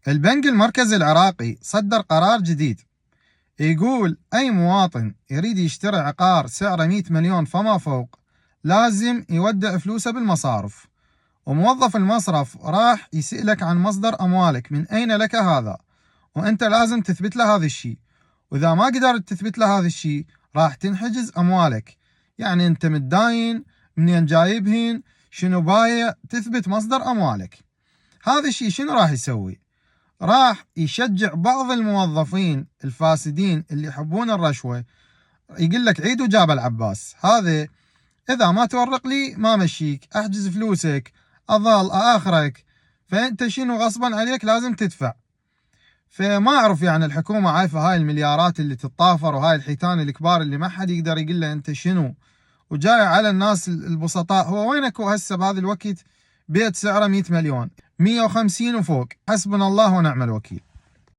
البنك المركزي العراقي صدر قرار جديد يقول أي مواطن يريد يشتري عقار سعره 100 مليون فما فوق لازم يودع فلوسه بالمصارف، وموظف المصرف راح يسألك عن مصدر أموالك، من أين لك هذا، وأنت لازم تثبت له هذا الشيء، وإذا ما قدرت تثبت له هذا الشيء راح تنحجز أموالك. يعني أنت متداين، منين جايبهن، شنو بايع، تثبت مصدر أموالك. هذا الشيء شنو راح يسوي؟ راح يشجع بعض الموظفين الفاسدين اللي يحبون الرشوة، يقول لك عيد وجاب العباس، هذا إذا ما تورق لي ما مشيك، أحجز فلوسك، أظل آخرك، فأنت شنو غصبا عليك لازم تدفع. فما أعرف يعني الحكومة عايفة هاي المليارات اللي تتطافر وهاي الحيتان الكبار اللي ما حد يقدر يقول له أنت شنو، وجاي على الناس البسطاء. هو وينك هسه بهذا الوقت بيت سعره 100 مليون، 150 وفوق، حسبنا الله ونعم الوكيل.